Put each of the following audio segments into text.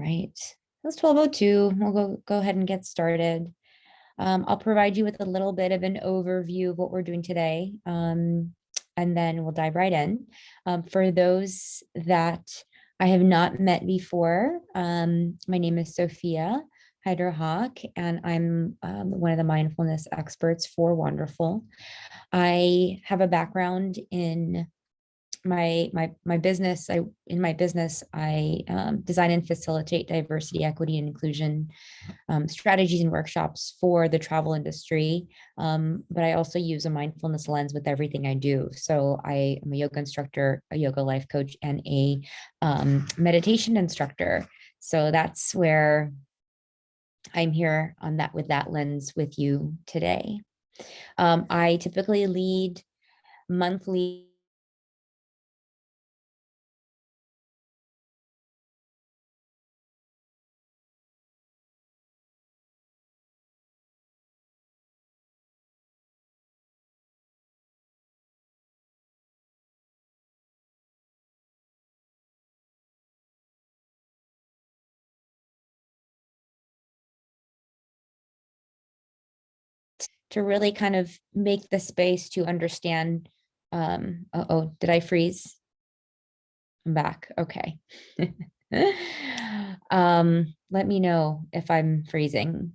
right. It's 12:02. We'll go ahead and get started. I'll provide you with a little bit of an overview of what we're doing today, and then we'll dive right in. For those that I have not met before, my name is Sophia Hyderhawk, and I'm one of the mindfulness experts for Wonderful. I have a background in my business. In my business I design and facilitate diversity, equity, and inclusion strategies and workshops for the travel industry, but I also use a mindfulness lens with everything I do. So I am a yoga instructor, a yoga life coach, and a meditation instructor. So that's where I'm here on that, with that lens with you today. I typically lead monthly to really kind of make the space to understand. Oh, did I freeze? I'm back. Okay. Let me know if I'm freezing.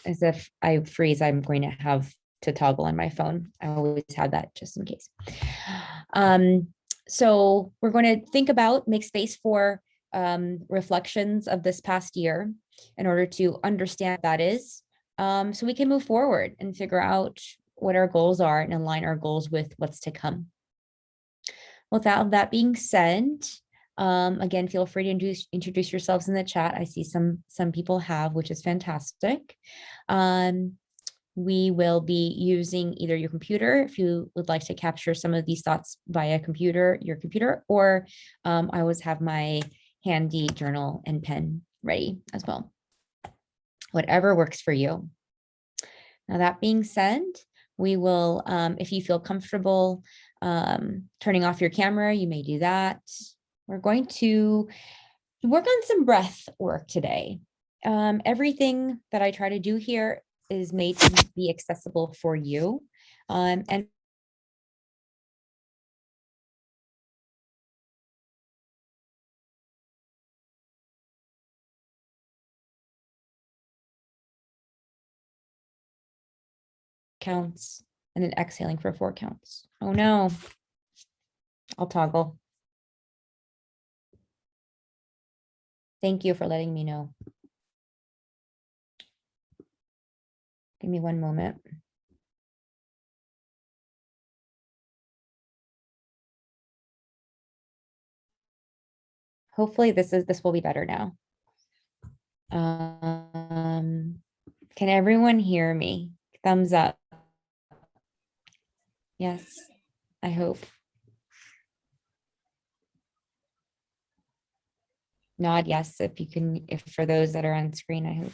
As if I freeze, I'm going to have to toggle on my phone. I always have that just in case. So we're going to think about, make space for reflections of this past year in order to understand what that is, so we can move forward and figure out what our goals are and align our goals with what's to come. Without that being said, again, feel free to introduce yourselves in the chat. I see some people have, which is fantastic. We will be using either your computer if you would like to capture some of these thoughts via your computer, or I always have my handy journal and pen ready as well. Whatever works for you. Now, that being said, we will, if you feel comfortable turning off your camera, you may do that. We're going to work on some breath work today. Everything that I try to do here is made to be accessible for you. And counts, and then exhaling for 4 counts. Oh no, I'll toggle. Thank you for letting me know. Give me one moment. Hopefully this will be better now. Can everyone hear me? Thumbs up. Yes, I hope. Nod yes if you can, if for those that are on screen, I hope.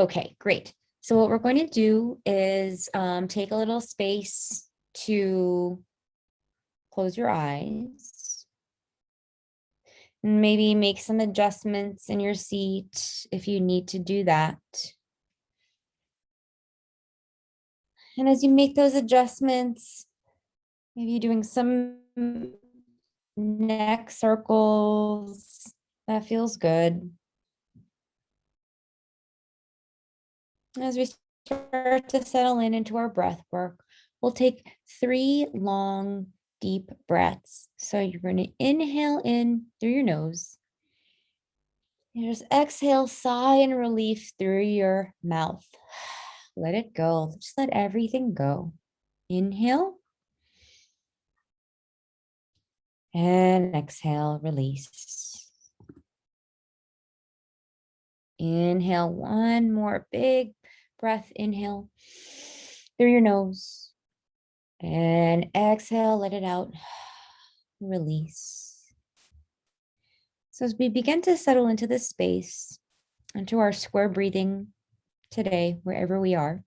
Okay, great. So what we're going to do is take a little space to close your eyes. Maybe make some adjustments in your seat if you need to do that. And as you make those adjustments, maybe doing some neck circles, that feels good. As we start to settle into our breath work, we'll take 3 long, deep breaths. So you're going to inhale in through your nose. And just exhale, sigh and relief through your mouth. Let it go. Just let everything go. Inhale. And exhale, release. Inhale, one more big breath. Inhale through your nose. And exhale, let it out. Release. So as we begin to settle into this space, into our square breathing today, wherever we are,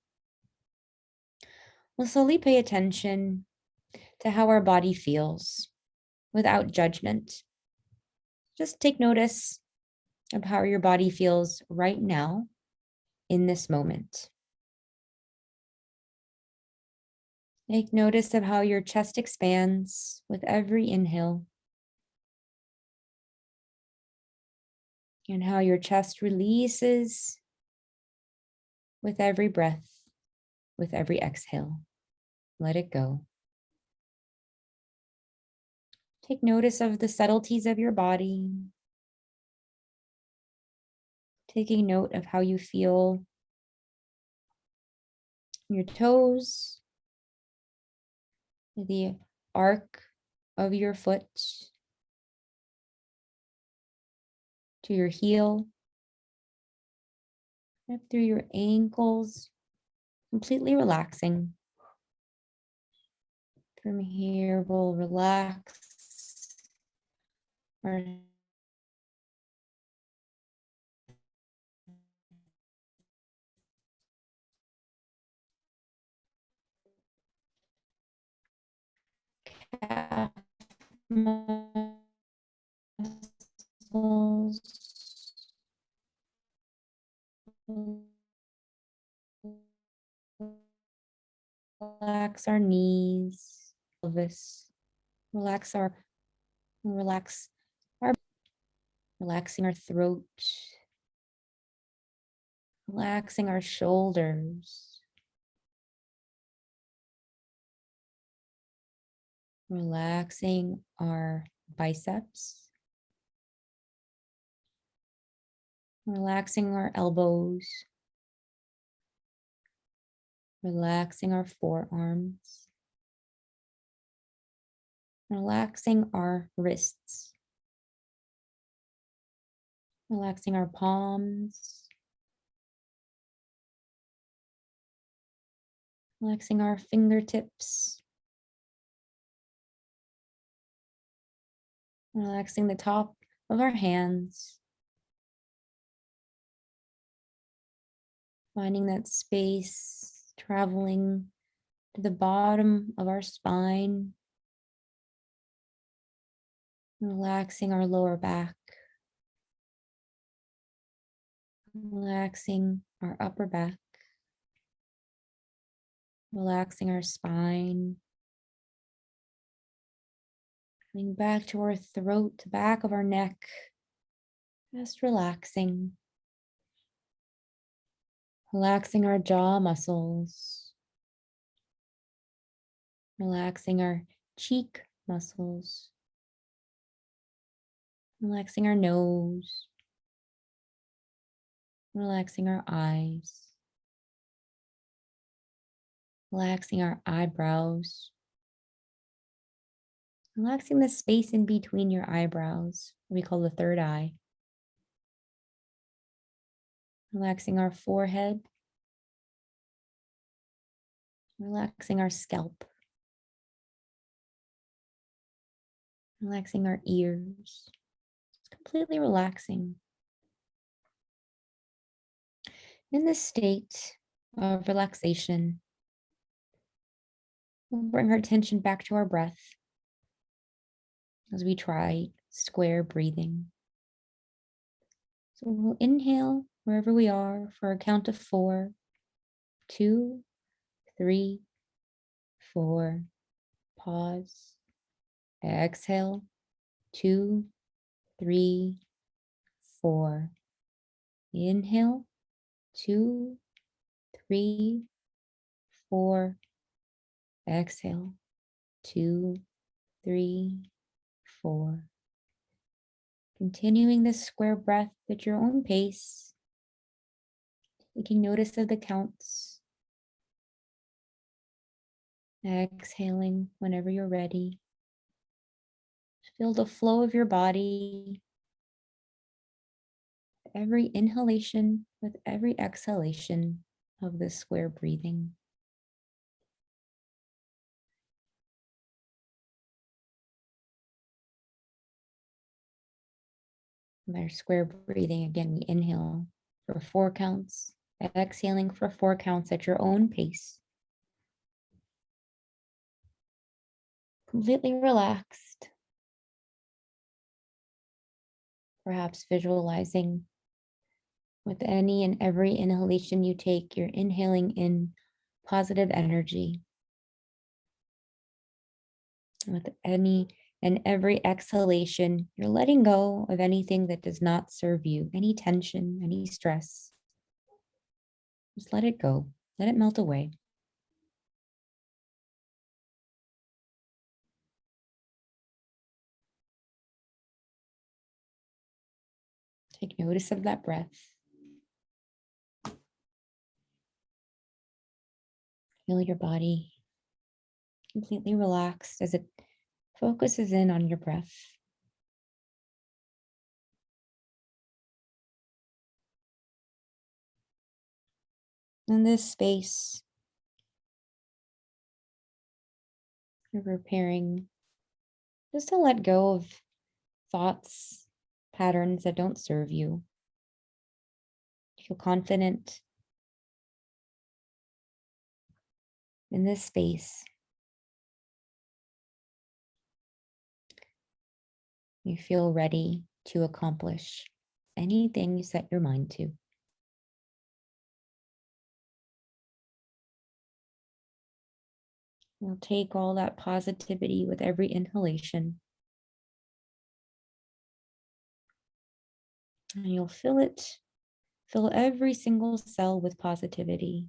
we'll slowly pay attention to how our body feels. without judgment. Just take notice of how your body feels right now in this moment. Take notice of how your chest expands with every inhale and how your chest releases with every breath, with every exhale. Let it go. Take notice of the subtleties of your body, taking note of how you feel your toes, the arc of your foot to your heel, up through your ankles, completely relaxing. From here, we'll relax our calf muscles, relax our knees, pelvis, relax our, relax our, relaxing our throat, relaxing our shoulders, relaxing our biceps, relaxing our elbows, relaxing our forearms, relaxing our wrists, relaxing our palms, relaxing our fingertips, relaxing the top of our hands, finding that space traveling to the bottom of our spine, relaxing our lower back, relaxing our upper back, relaxing our spine, coming back to our throat, back of our neck, just relaxing. Relaxing our jaw muscles, relaxing our cheek muscles, relaxing our nose, relaxing our eyes, relaxing our eyebrows, relaxing the space in between your eyebrows, we call the third eye, relaxing our forehead, relaxing our scalp, relaxing our ears, completely relaxing. In this state of relaxation, we'll bring our attention back to our breath as we try square breathing. So we'll inhale wherever we are for a count of 4, 2, 3, 4. Pause. Exhale. 2, 3, 4. Inhale. 2, 3, 4. Exhale. 2, 3, 4. Continuing this square breath at your own pace, taking notice of the counts. Exhaling whenever you're ready. Feel the flow of your body. Every inhalation with every exhalation of this square breathing. Our square breathing, again, we inhale for 4 counts, exhaling for 4 counts at your own pace. Completely relaxed. perhaps visualizing with any and every inhalation you take, you're inhaling in positive energy. With any and every exhalation, you're letting go of anything that does not serve you, any tension, any stress. Just let it go, let it melt away. Take notice of that breath. Feel your body completely relaxed as it focuses in on your breath. In this space, you're preparing just to let go of thoughts, patterns that don't serve you. Feel confident in this space. You feel ready to accomplish anything you set your mind to. You'll take all that positivity with every inhalation, and you'll fill every single cell with positivity.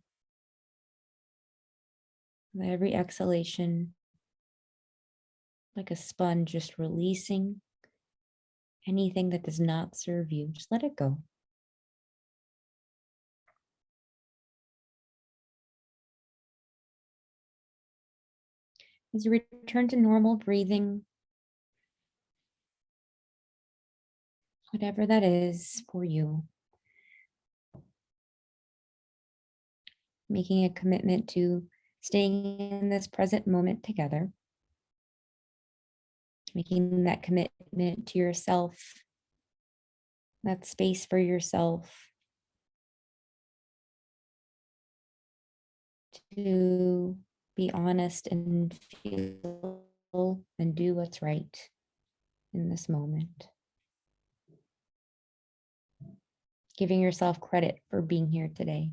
With every exhalation, like a sponge, just releasing anything that does not serve you. Just let it go. As you return to normal breathing, whatever that is for you, making a commitment to staying in this present moment together, making that commitment to yourself, that space for yourself to be honest and feel and do what's right in this moment. Giving yourself credit for being here today.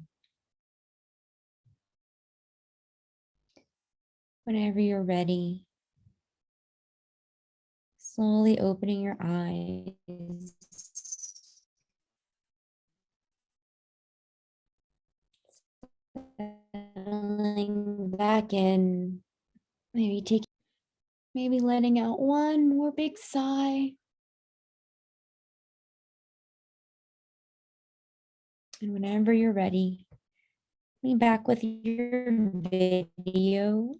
Whenever you're ready, slowly opening your eyes. Settling back in, maybe letting out one more big sigh. And whenever you're ready, be back with your video,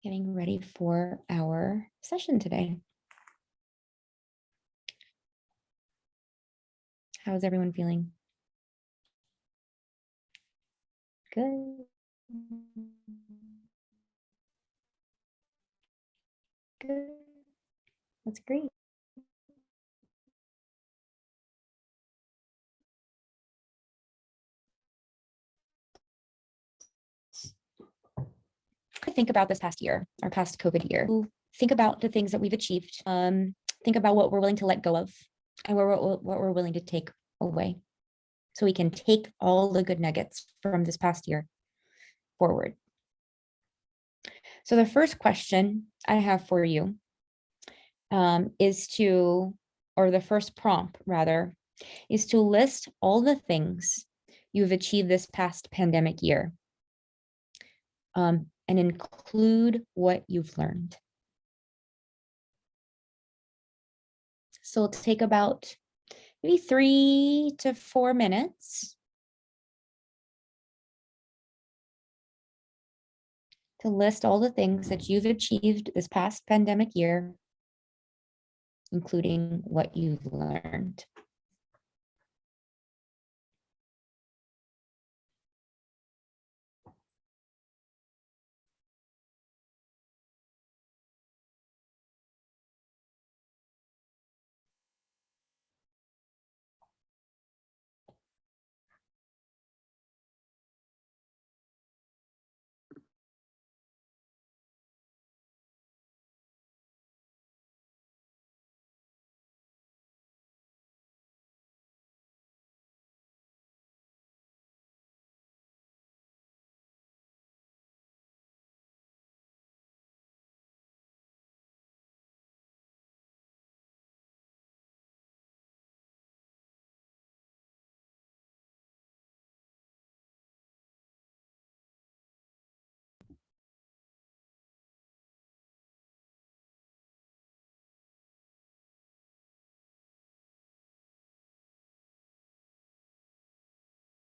getting ready for our session today. How's everyone feeling? Good. Good. That's great. Think about this past year, our past COVID year. Think about the things that we've achieved. Think about what we're willing to let go of and what we're willing to take away. So we can take all the good nuggets from this past year forward. So the first question I have for you or the first prompt rather, is to list all the things you've achieved this past pandemic year. And include what you've learned. So it'll take about maybe 3 to 4 minutes to list all the things that you've achieved this past pandemic year, including what you've learned.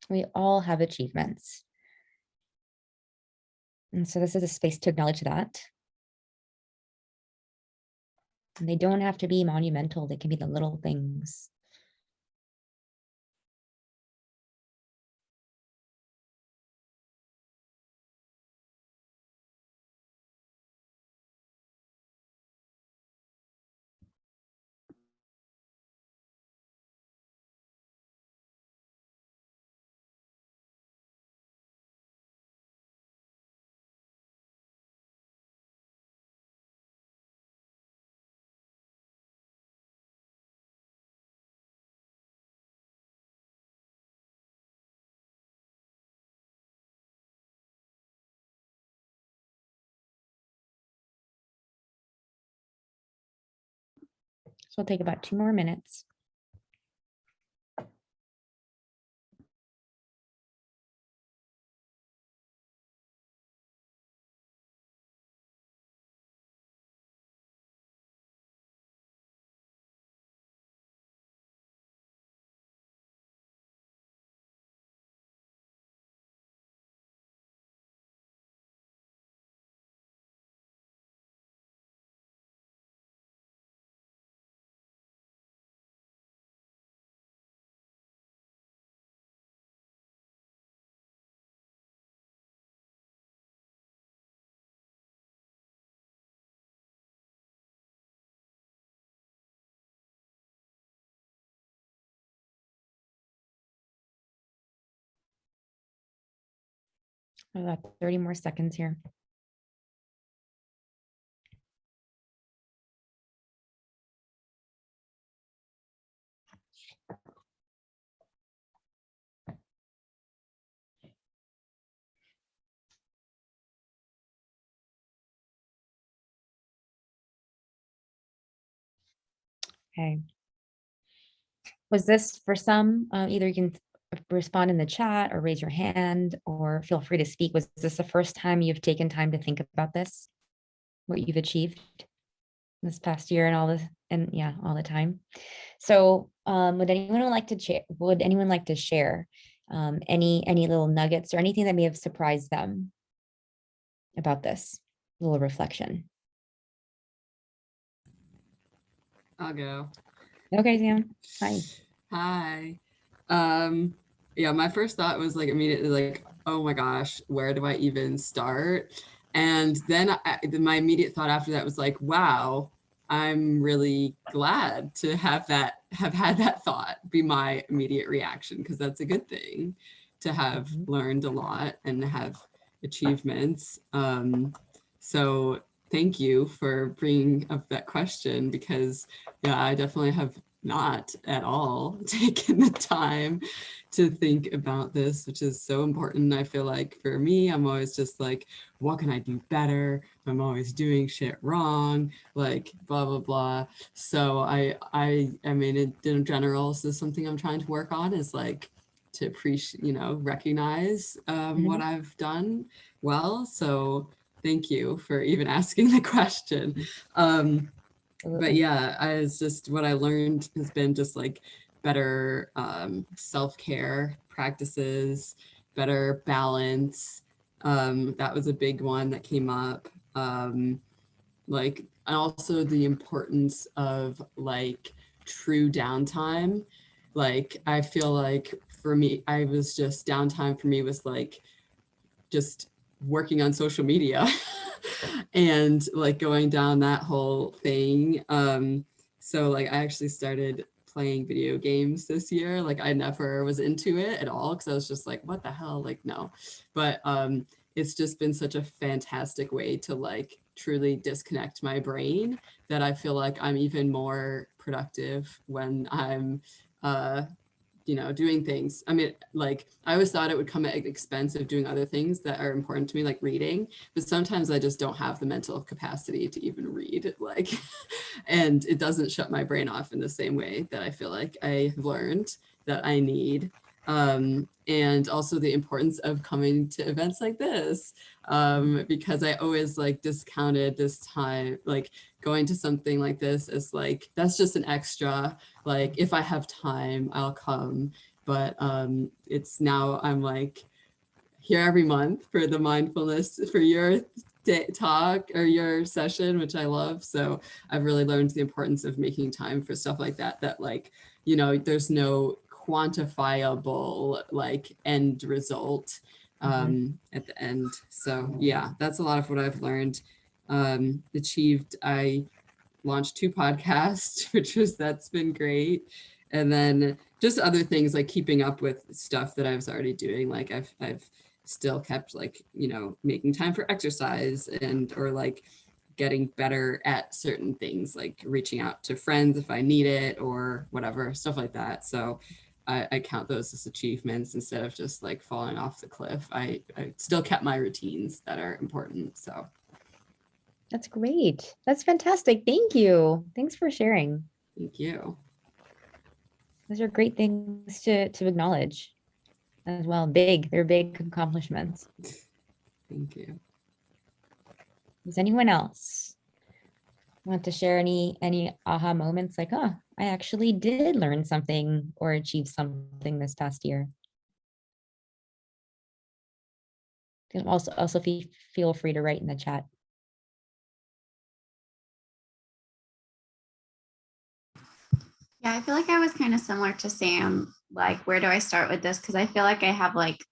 We all have achievements. And so this is a space to acknowledge that. And they don't have to be monumental. They can be the little things. So we'll take about 2 more minutes. About 30 more seconds here. Okay. Was this for some? Either you can respond in the chat or raise your hand or feel free to speak. Was this the first time you've taken time to think about this? What you've achieved this past year and all the time. So would anyone like to share any little nuggets or anything that may have surprised them about this little reflection? I'll go. Okay, Sam. Hi. Hi. Yeah, my first thought was like immediately like, oh my gosh, where do I even start? And then my immediate thought after that was like, wow, I'm really glad to have had that thought be my immediate reaction, because that's a good thing to have learned a lot and have achievements. So thank you for bringing up that question, because yeah, I definitely have not at all taken the time to think about this, which is so important. I feel like for me, I'm always just like, what can I do better? I'm always doing shit wrong, like blah blah blah. So I mean, in general, this is something I'm trying to work on, is like to appreciate, recognize what I've done well. So thank you for even asking the question. But yeah, it's just what I learned has been just like better self-care practices, better balance. That was a big one that came up. Like, and also the importance of like true downtime. Like, I feel like for me, I was just downtime for me was like just working on social media and like going down that whole thing. So like I actually started playing video games this year. Like I never was into it at all, because I was just like, what the hell? Like, no. But it's just been such a fantastic way to like truly disconnect my brain, that I feel like I'm even more productive when I'm doing things. I mean, like I always thought it would come at the expense of doing other things that are important to me, like reading, but sometimes I just don't have the mental capacity to even read, like, and it doesn't shut my brain off in the same way that I feel like I have learned that I need. And also the importance of coming to events like this, because I always like discounted this time, like going to something like this as like, that's just an extra, like if I have time, I'll come. but it's now I'm like here every month for the mindfulness for your talk or your session, which I love. So I've really learned the importance of making time for stuff like that, that like, you know, there's no quantifiable like end result at the end. So yeah, that's a lot of what I've learned. Achieved. I launched 2 podcasts, that's been great. And then just other things like keeping up with stuff that I was already doing. Like I've still kept like, you know, making time for exercise and or like getting better at certain things, like reaching out to friends if I need it or whatever, stuff like that. So I count those as achievements instead of just like falling off the cliff. I still kept my routines that are important. So That's great. That's fantastic. Thank you. Thanks for sharing. thank you. Those are great things to acknowledge as well. They're big accomplishments. Thank you. Does anyone else want to share any aha moments like, oh, I actually did learn something or achieve something this past year? Also feel free to write in the chat. Yeah, I feel like I was kind of similar to Sam. Like, where do I start with this? Because I feel like I have like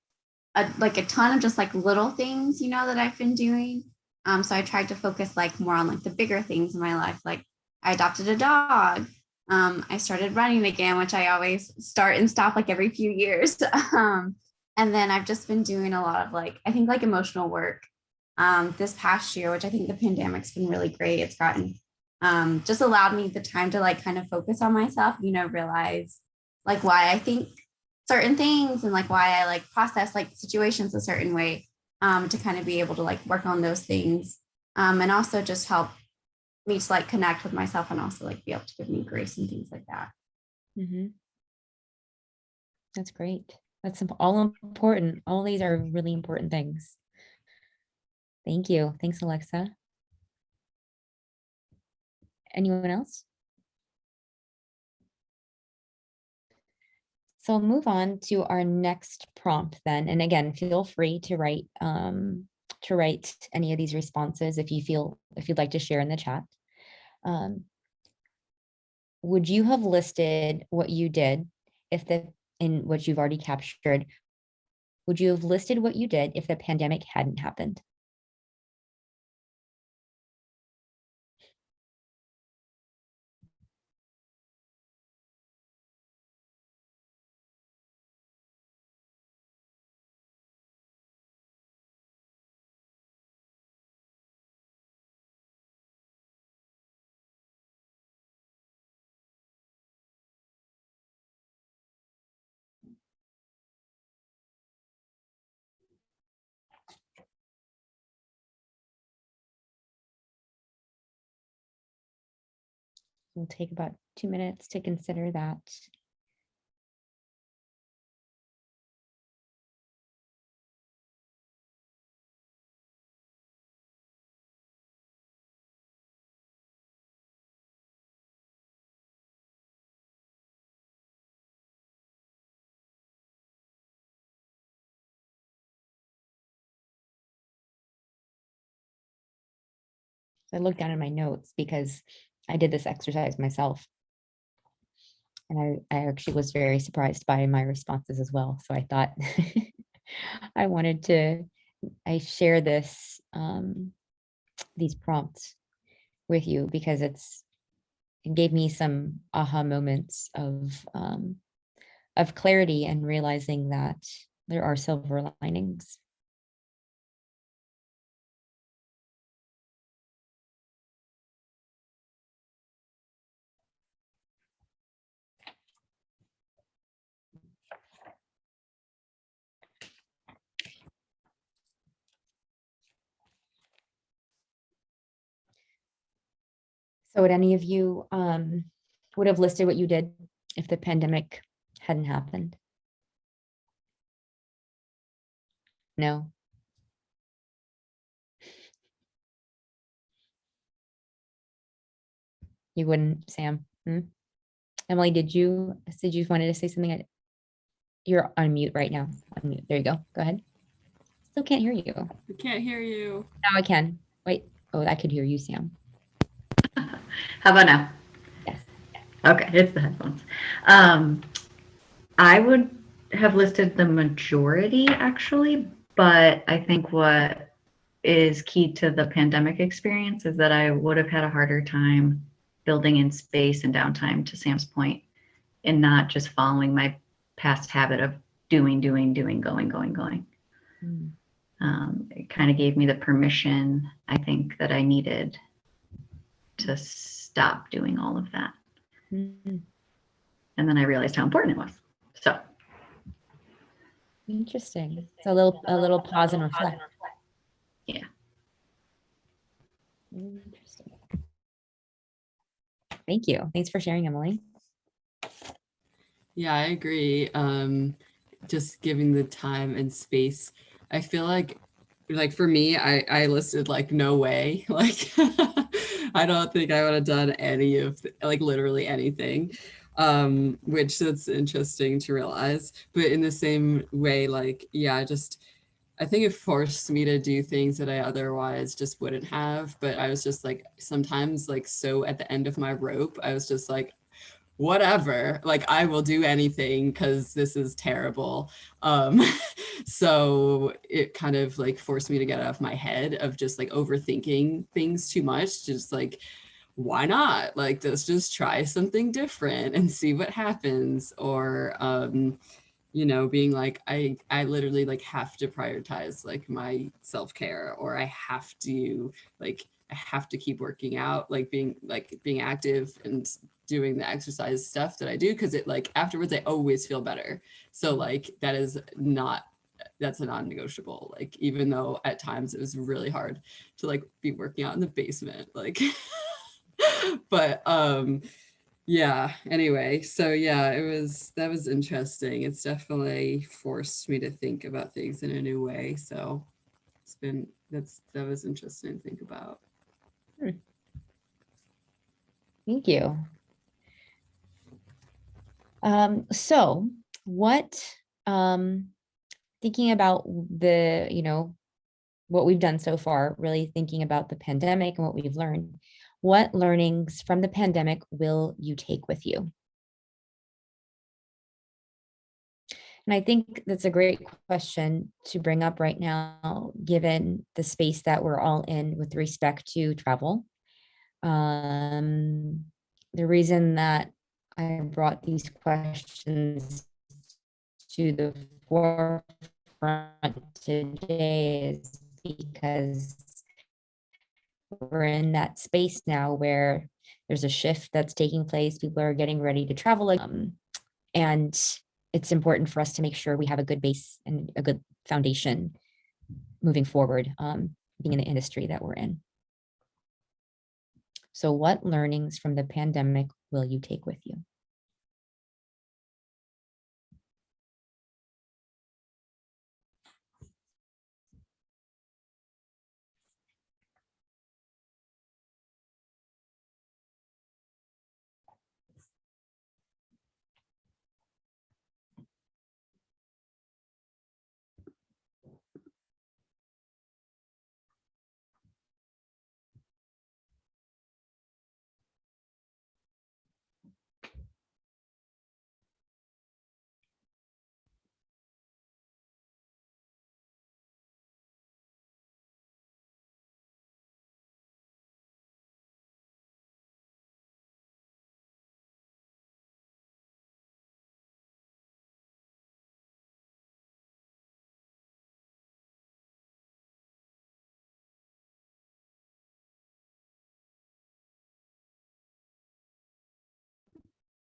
a ton of just like little things, you know, that I've been doing. So I tried to focus like more on like the bigger things in my life. Like I adopted a dog. I started running again, which I always start and stop like every few years. And then I've just been doing a lot of like, I think like emotional work this past year, which I think the pandemic's been really great. It's gotten just allowed me the time to like kind of focus on myself, you know, realize like why I think certain things and like why I like process like situations a certain way to kind of be able to like work on those things and also just help me to like connect with myself and also like be able to give me grace and things like that. Mm-hmm. That's great. That's all important. All these are really important things. Thank you. Thanks, Alexa. Anyone else? So I'll move on to our next prompt then. And again, feel free to write any of these responses if you'd like to share in the chat. Would you have listed what you did in what you've already captured? Would you have listed what you did if the pandemic hadn't happened? We'll take about 2 minutes to consider that. I looked down in my notes because I did this exercise myself. And I actually was very surprised by my responses as well. So I thought I share these prompts with you because it gave me some aha moments of clarity and realizing that there are silver linings. So would any of you would have listed what you did if the pandemic hadn't happened? No. You wouldn't, Sam? Hmm? Emily, did you wanted to say something? You're on mute right now. Unmute. There you go. Go ahead. Still can't hear you. I can't hear you. Now I can. Wait. Oh, I could hear you, Sam. How about now? Yes. Okay, it's the headphones. I would have listed the majority actually, but I think what is key to the pandemic experience is that I would have had a harder time building in space and downtime, to Sam's point, and not just following my past habit of doing, going. Mm. It kind of gave me the permission I think that I needed to stop doing all of that. Mm. And then I realized how important it was. So Interesting. So a little pause and reflect. yeah. Interesting. Thank you. Thanks for sharing, Emily. Yeah, I agree. Just giving the time and space. I feel like for me, I listed like no way. Like I don't think I would have done any of like literally anything. Which that's interesting to realize. But in the same way, like, yeah, just I think it forced me to do things that I otherwise just wouldn't have. But I was just like sometimes like so at the end of my rope, I was just like, whatever, like I will do anything because this is terrible. So it kind of like forced me to get out of my head of just like overthinking things too much. Just like, why not? Like, let's just try something different and see what happens. Or being like, I literally like have to prioritize like my self-care, or I have to keep working out, like being active and doing the exercise stuff that I do, because it like afterwards I always feel better. So like that's a non-negotiable, like even though at times it was really hard to like be working out in the basement, like but yeah, anyway, so yeah, that was interesting. It's definitely forced me to think about things in a new way. So that was interesting to think about. Thank you. So what, thinking about what we've done so far, really thinking about the pandemic and what we've learned, what learnings from the pandemic will you take with you? And I think that's a great question to bring up right now, given the space that we're all in with respect to travel. The reason that I brought these questions to the forefront today is because we're in that space now where there's a shift that's taking place. People are getting ready to travel. And it's important for us to make sure we have a good base and a good foundation moving forward, being in the industry that we're in. So what learnings from the pandemic will you take with you?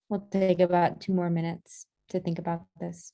We'll take about 2 more minutes to think about this.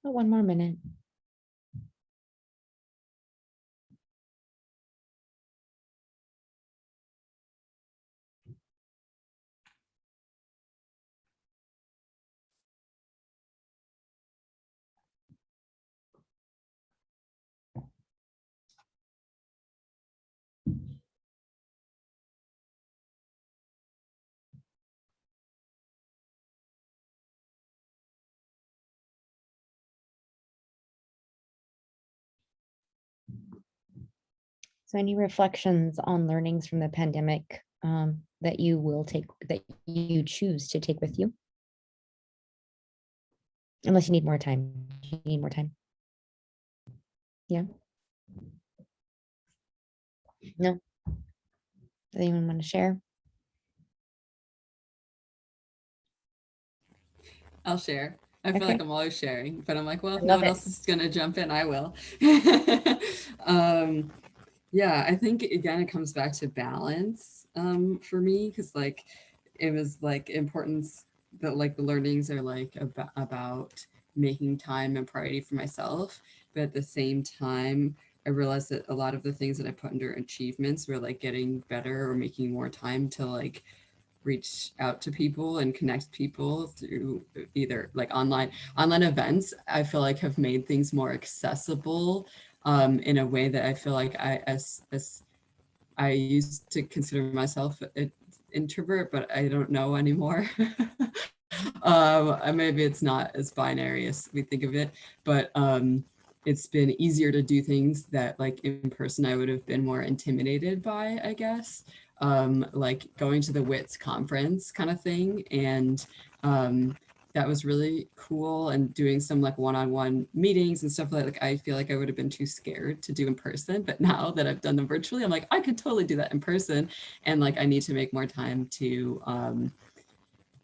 Oh, one more minute. So any reflections on learnings from the pandemic that you will take, that you choose to take with you? Unless you need more time. You need more time. Yeah. No. Does anyone want to share? I'll share. I feel Okay. like I'm always sharing, but I'm like, well, I if no love one it. else is gonna jump in, I will. Yeah, I think again it comes back to balance for me, because like it was like importance that like the learnings are like about making time and priority for myself, but at the same time I realized that a lot of the things that I put under achievements were like getting better or making more time to like reach out to people and connect people through either like online events. I feel like have made things more accessible in a way that I feel like as I used to consider myself an introvert, but I don't know anymore. Maybe it's not as binary as we think of it, but it's been easier to do things that like in person I would have been more intimidated by, I guess. Like going to the WITS conference kind of thing. And that was really cool, and doing some like one-on-one meetings and stuff like I feel like I would have been too scared to do in person, but now that I've done them virtually, I'm like, I could totally do that in person. And like I need to make more time to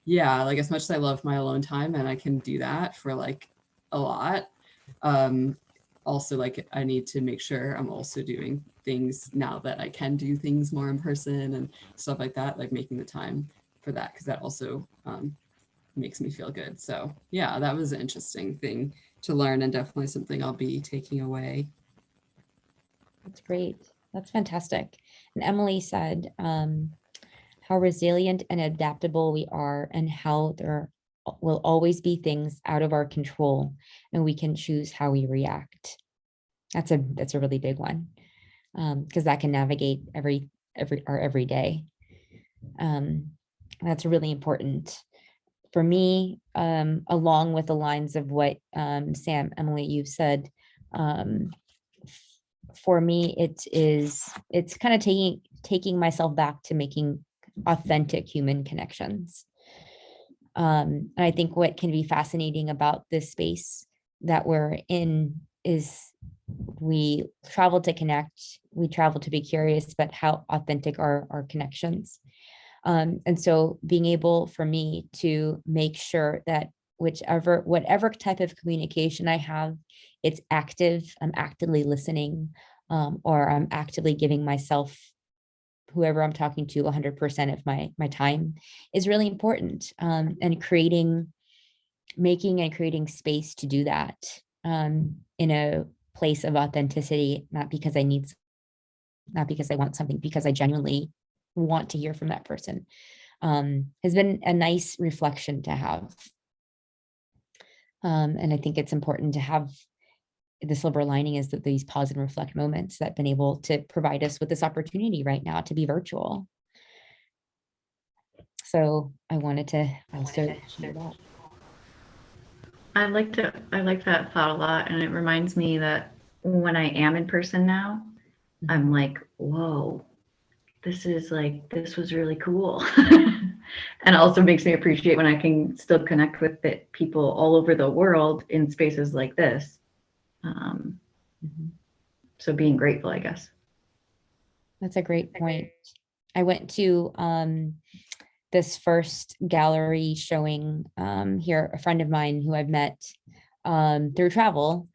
yeah, like as much as I love my alone time and I can do that for like a lot, um also like I need to make sure I'm also doing things now that I can do things more in person and stuff like that, like making the time for that, because that also makes me feel good. So yeah, that was an interesting thing to learn, and definitely something I'll be taking away. That's great. That's fantastic. And Emily said how resilient and adaptable we are, and how there will always be things out of our control, and we can choose how we react. That's a really big one, because that can navigate every day. That's really important for me, along with the lines of what Sam, Emily, you said. Um, for me, it's kind of taking myself back to making authentic human connections. And I think what can be fascinating about this space that we're in is we travel to connect, we travel to be curious, but how authentic are our connections? And so being able for me to make sure that whatever type of communication I have, it's active, I'm actively listening, or I'm actively giving myself, whoever I'm talking to, 100% of my time is really important. And making and creating space to do that in a place of authenticity, not because I want something, because I genuinely want to hear from that person, has been a nice reflection to have. And I think it's important to have the silver lining is that these pause and reflect moments that have been able to provide us with this opportunity right now to be virtual. So I wanted to also share that. I like that thought a lot, and it reminds me that when I am in person now, I'm like, whoa, this was really cool. And also makes me appreciate when I can still connect with people all over the world in spaces like this. Um, so being grateful, I guess. That's a great point. I went to this first gallery showing here. A friend of mine who I've met through travel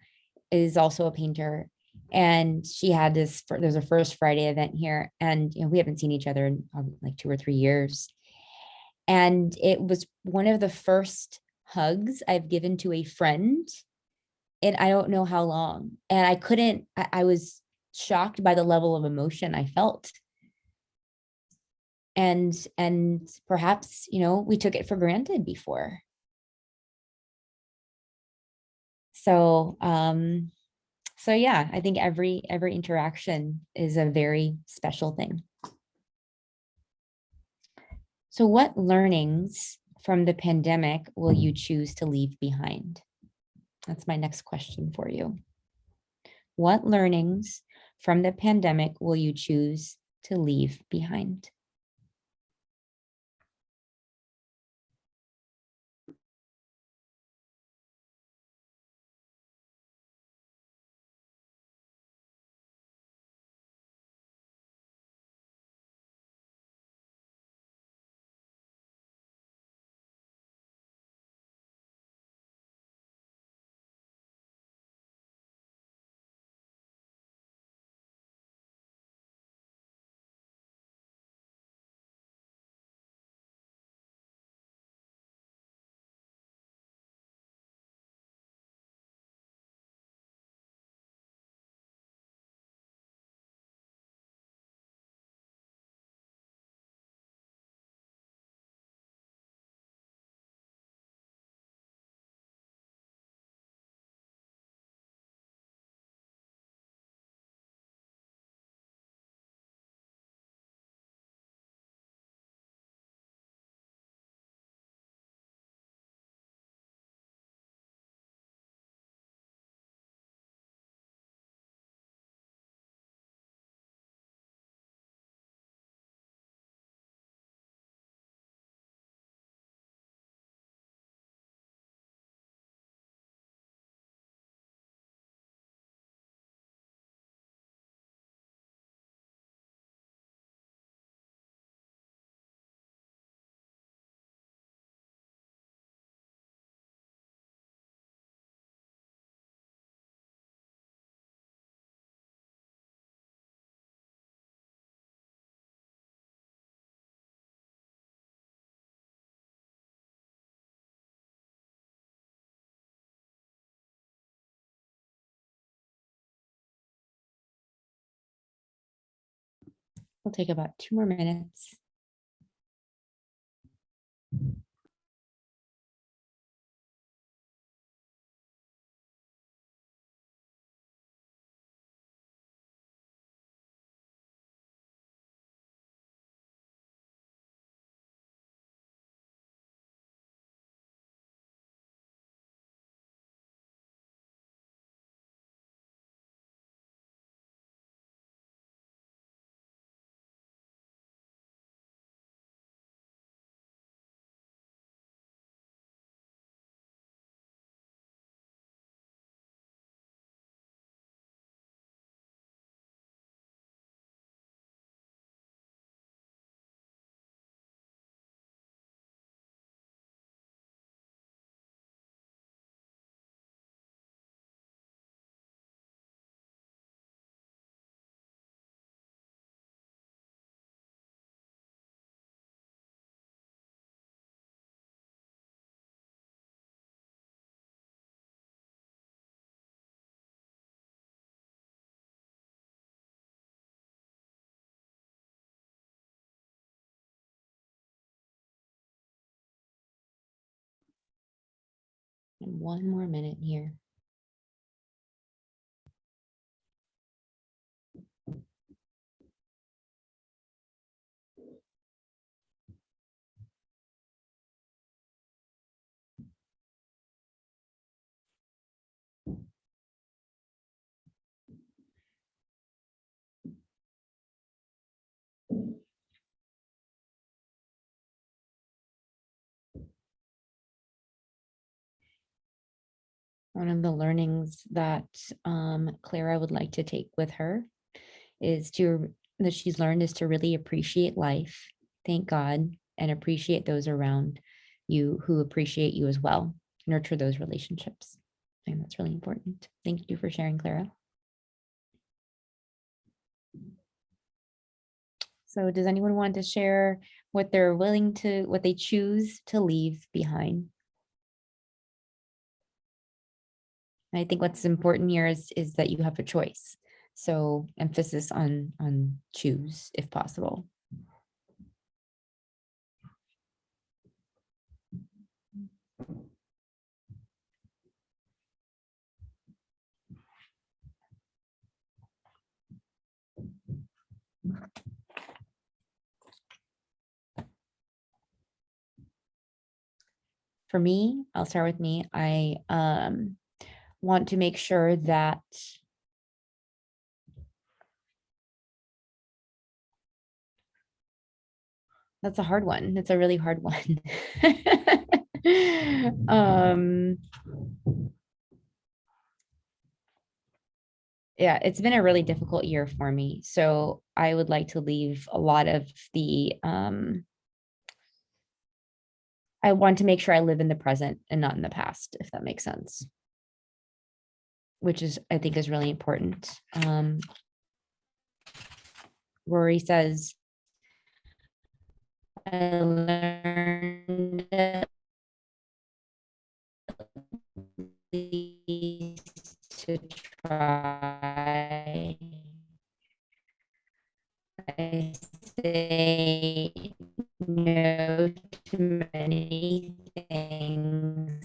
is also a painter. And she had there's a first Friday event here. And we haven't seen each other in like 2 or 3 years. And it was one of the first hugs I've given to a friend and I don't know how long. And I couldn't, I was shocked by the level of emotion I felt. And perhaps, we took it for granted before. So, so yeah, I think every interaction is a very special thing. So what learnings from the pandemic will you choose to leave behind? That's my next question for you. What learnings from the pandemic will you choose to leave behind? We'll take about 2 more minutes. And 1 more minute here. One of the learnings that Clara would like to take with her is that she's learned is to really appreciate life, thank God, and appreciate those around you who appreciate you as well. Nurture those relationships. And that's really important. Thank you for sharing, Clara. So does anyone want to share what they choose to leave behind? And I think what's important here is that you have a choice. So emphasis on choose if possible. For me, I'll start with me. I want to make sure that that's a hard one. It's a really hard one. Yeah, it's been a really difficult year for me. So I would like to leave a lot of the I want to make sure I live in the present and not in the past, if that makes sense. Which is, I think, is really important. Rory says, I learned at least to try. I say no to many things.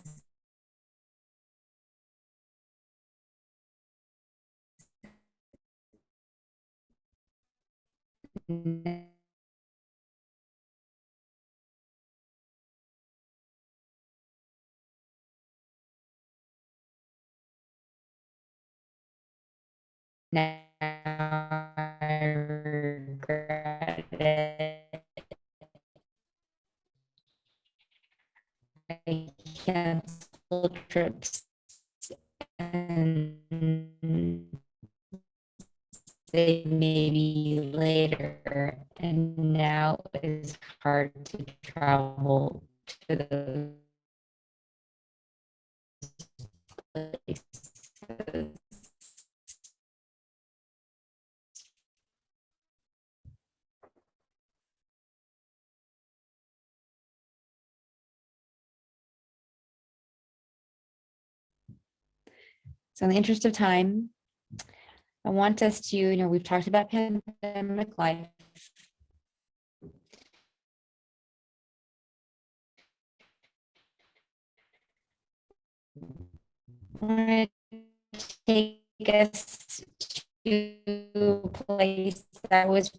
Now I regret it. I canceled trips and say maybe later, and now it's hard to travel to the places. So in the interest of time, I want us to, we've talked about pandemic life. I want to take us to a place that was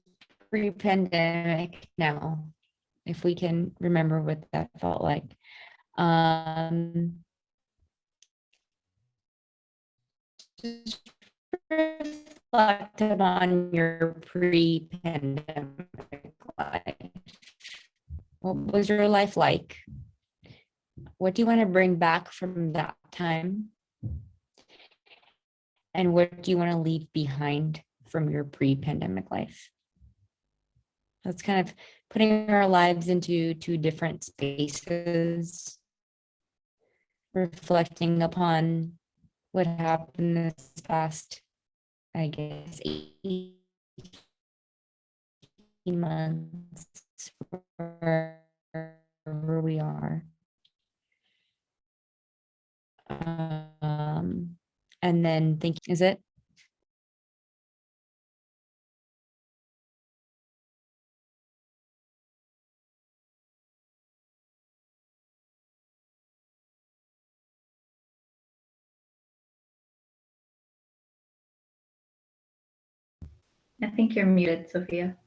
pre-pandemic now, if we can remember what that felt like. Just reflect on your pre-pandemic life. What was your life like? What do you want to bring back from that time? And what do you want to leave behind from your pre-pandemic life? That's kind of putting our lives into two different spaces, reflecting upon what happened this past, I guess, 18 months, wherever we are. And then think, is it? I think you're muted, Sophia.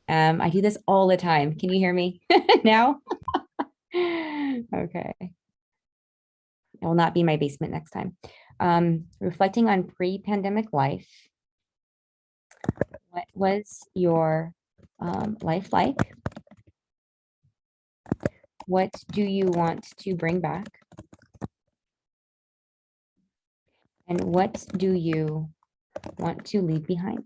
I do this all the time. Can you hear me now? Okay. I will not be in my basement next time. Reflecting on pre-pandemic life. What was your life like? What do you want to bring back? And what do you want to leave behind?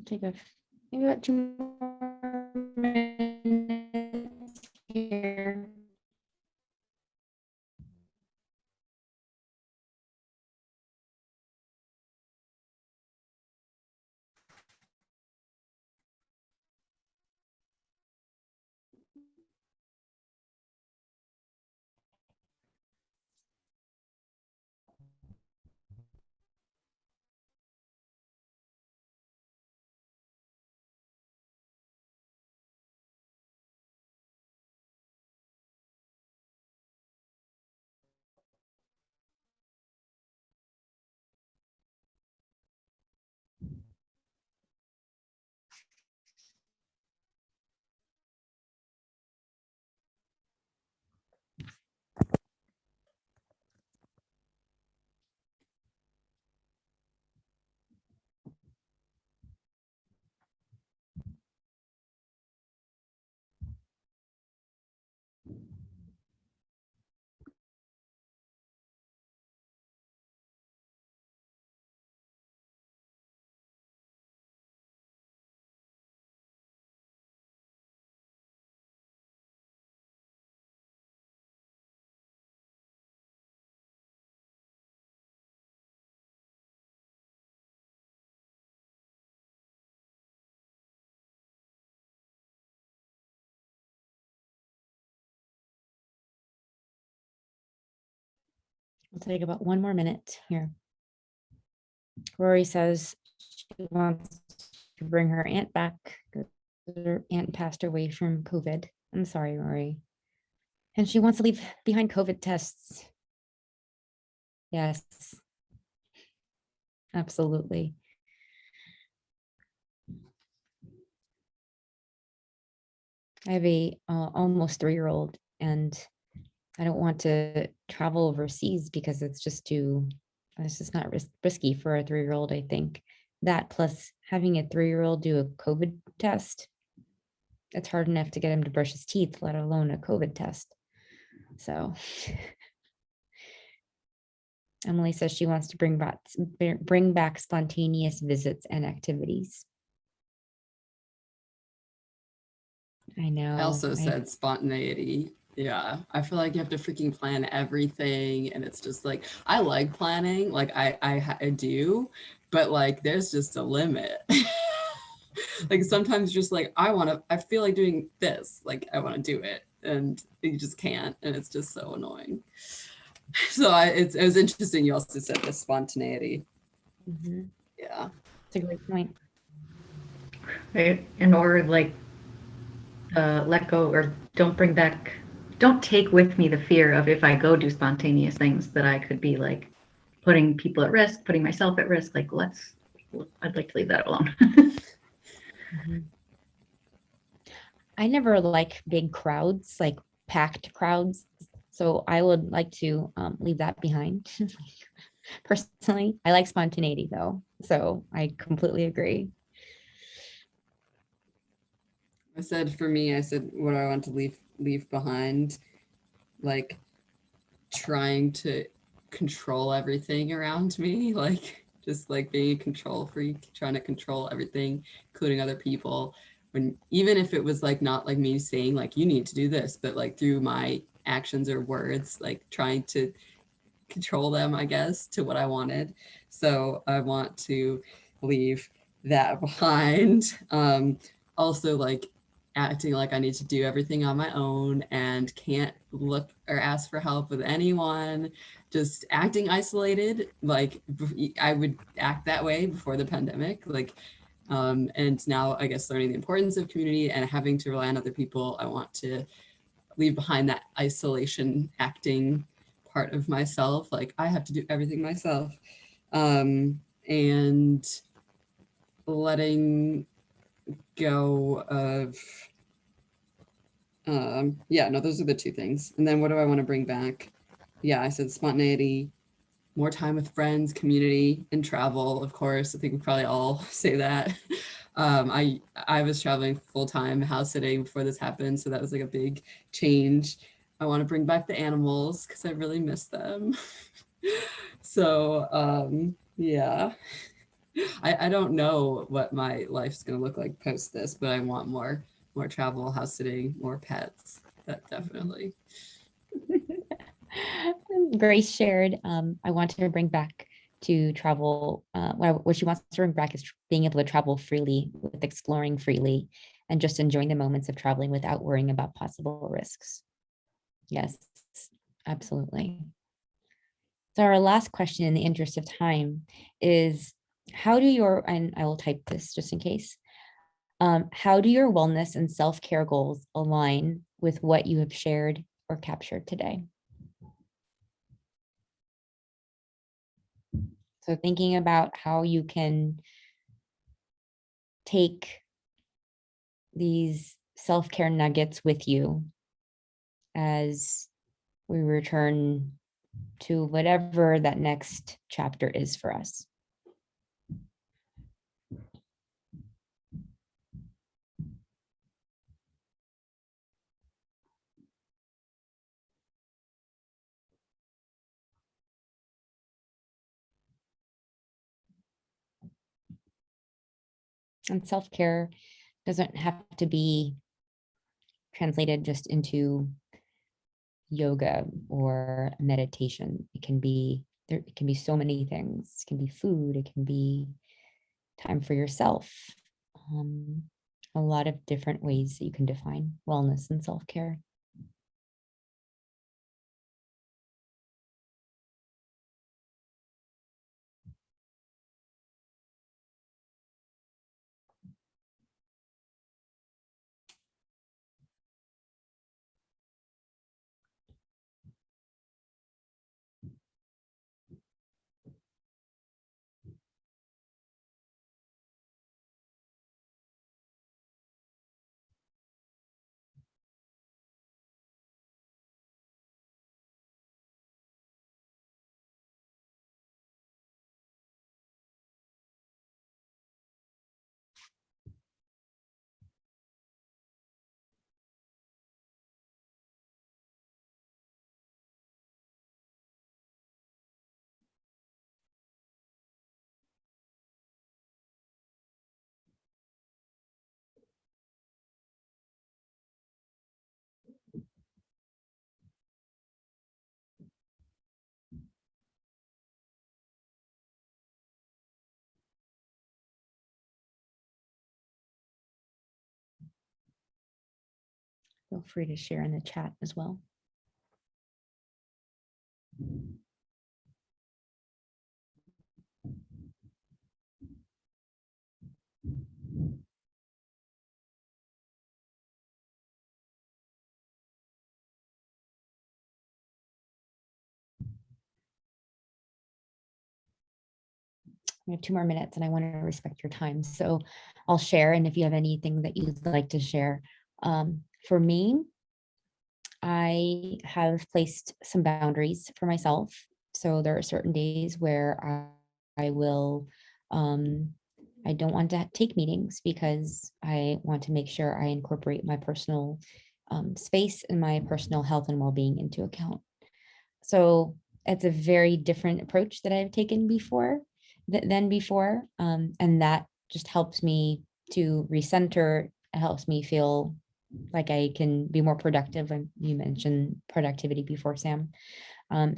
Take a maybe about 2 more minutes here. We'll take about 1 more minute here. Rory says she wants to bring her aunt back because her aunt passed away from COVID. I'm sorry, Rory. And she wants to leave behind COVID tests. Yes, absolutely. I have a almost 3-year-old, and I don't want to travel overseas because it's just not risky for a 3-year-old, I think. That plus having a 3-year-old do a COVID test, it's hard enough to get him to brush his teeth, let alone a COVID test. So Emily says she wants to bring back spontaneous visits and activities. I know. I also said spontaneity. Yeah, I feel like you have to freaking plan everything, and it's just like I like planning, like I do, but like there's just a limit. Like sometimes just like I feel like doing this, like I want to do it, and you just can't, and it's just so annoying. So it was interesting. You also said this spontaneity. Mhm. Yeah, It's a great point. Right? In order, like, let go or don't take with me the fear of if I go do spontaneous things that I could be like putting people at risk, putting myself at risk. Like, I'd like to leave that alone. Mhm. I never like big crowds, like packed crowds. So I would like to leave that behind. Personally, I like spontaneity though. So I completely agree. I said for me, I said what do I want to leave behind, like trying to control everything around me, like just like being a control freak, trying to control everything, including other people. When even if it was like not like me saying like you need to do this, but like through my actions or words, like trying to control them, I guess, to what I wanted. So I want to leave that behind. Also, like acting like I need to do everything on my own and can't look or ask for help with anyone, just acting isolated. Like I would act that way before the pandemic. Like, and now I guess learning the importance of community and having to rely on other people, I want to leave behind that isolation acting part of myself. Like I have to do everything myself. And letting go of, yeah, no, those are the two things. And then what do I want to bring back? Yeah, I said spontaneity, more time with friends, community, and travel, of course. I think we probably all say that. I was traveling full time house sitting before this happened, so that was like a big change. I want to bring back the animals because I really miss them. So yeah, I don't know what my life's gonna look like post this, but I want more travel, house sitting, more pets. That definitely. Grace shared, I want to bring back to travel. What she wants to bring back is being able to travel freely, with exploring freely, and just enjoying the moments of traveling without worrying about possible risks. Yes, absolutely. So our last question, in the interest of time, is how do your, and I will type this just in case, how do your wellness and self-care goals align with what you have shared or captured today? So thinking about how you can take these self-care nuggets with you as we return to whatever that next chapter is for us. And self-care doesn't have to be translated just into yoga or meditation. It can be, there it can be so many things. It can be food, it can be time for yourself. Um, a lot of different ways that you can define wellness and self-care. Feel free to share in the chat as well. We have 2 more minutes and I want to respect your time. So I'll share. And if you have anything that you'd like to share, for me, I have placed some boundaries for myself. So there are certain days where I will, I don't want to take meetings because I want to make sure I incorporate my personal space and my personal health and well-being into account. So it's a very different approach that I've taken before than before. And that just helps me to recenter. It helps me feel like I can be more productive. And you mentioned productivity before, Sam.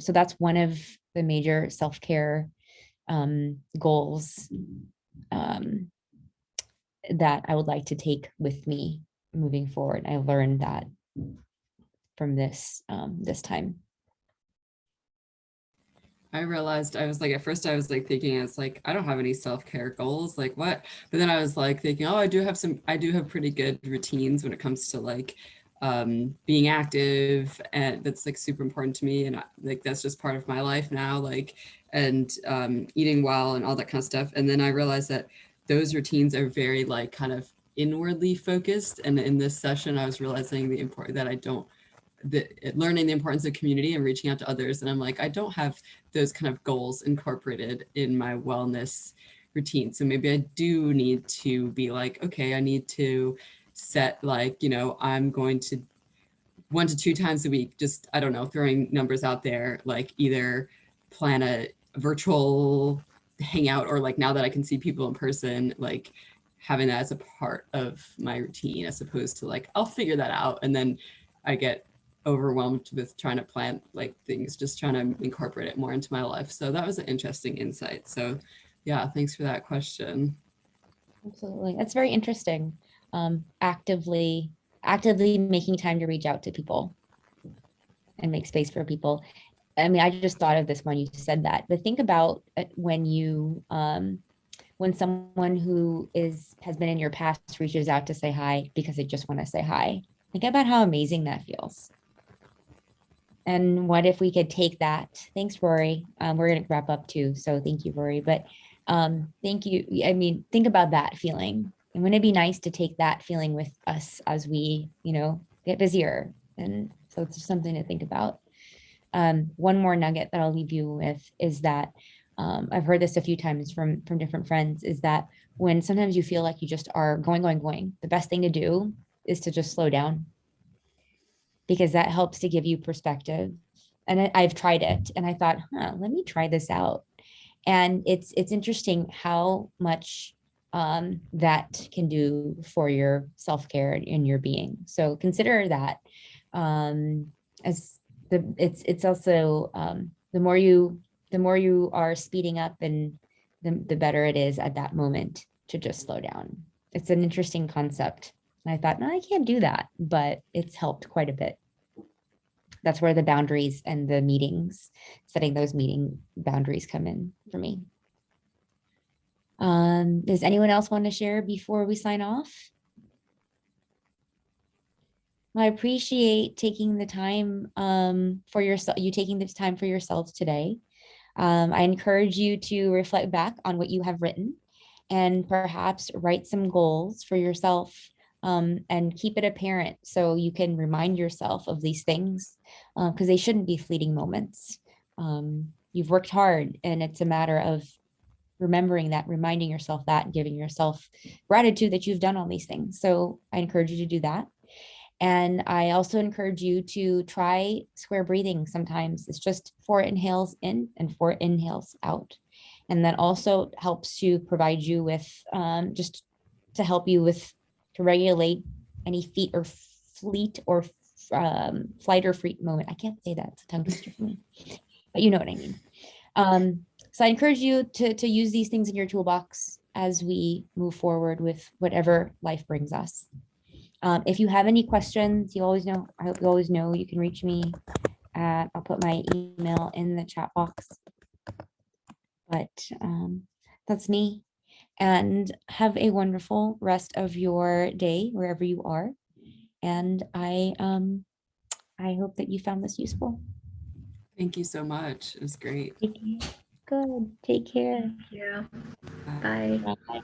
So that's one of the major self-care goals that I would like to take with me moving forward. I learned that from this time. I realized I was like, at first I was like thinking, it's like, I don't have any self-care goals, like what? But then I was like thinking, oh, I do have pretty good routines when it comes to like being active, and that's like super important to me. And like, that's just part of my life now, like, and eating well and all that kind of stuff. And then I realized that those routines are very like kind of inwardly focused. And in this session, I was realizing the important that I don't learning the importance of community and reaching out to others. And I'm like, I don't have those kind of goals incorporated in my wellness routine. So maybe I do need to be like, okay, I need to set like, you know, I'm going to 1 to 2 times a week, just, I don't know, throwing numbers out there, like either plan a virtual hang out, or like now that I can see people in person, like having that as a part of my routine, as opposed to like, I'll figure that out. And then I get overwhelmed with trying to plan like things, just trying to incorporate it more into my life. So that was an interesting insight. So yeah, thanks for that question. Absolutely. That's very interesting. Actively making time to reach out to people and make space for people. I mean, I just thought of this when you said that, but think about when you, when someone who has been in your past reaches out to say hi because they just want to say hi. Think about how amazing that feels. And what if we could take that? Thanks, Rory. We're going to wrap up too. So thank you, Rory. But thank you. I mean, think about that feeling. And wouldn't it be nice to take that feeling with us as we, get busier? And so it's just something to think about. One more nugget that I'll leave you with is that I've heard this a few times from different friends, is that when sometimes you feel like you just are going, the best thing to do is to just slow down, because that helps to give you perspective. And I've tried it and I thought, let me try this out. And it's interesting how much that can do for your self-care and your being. So consider that as it's also the more you are speeding up, and the better it is at that moment to just slow down. It's an interesting concept. And I thought, no, I can't do that, but it's helped quite a bit. That's where the boundaries and the meetings, setting those meeting boundaries come in for me. Does anyone else want to share before we sign off? Well, I appreciate taking the time for yourself, you taking this time for yourselves today. I encourage you to reflect back on what you have written and perhaps write some goals for yourself, and keep it apparent so you can remind yourself of these things, because they shouldn't be fleeting moments. You've worked hard, and it's a matter of remembering that, reminding yourself that, giving yourself gratitude that you've done all these things. So I encourage you to do that. And I also encourage you to try square breathing sometimes. It's just 4 inhales in and 4 inhales out. And that also helps to provide you with, just to help you with, to regulate any flight or flight or freak moment. I can't say that, it's a tongue twister for me, but you know what I mean. So I encourage you to use these things in your toolbox as we move forward with whatever life brings us. If you have any questions, you always know, I hope you always know you can reach me at, I'll put my email in the chat box. But that's me. And have a wonderful rest of your day wherever you are. And I hope that you found this useful. Thank you so much. It was great. Good. Take care. Yeah. Bye. Bye.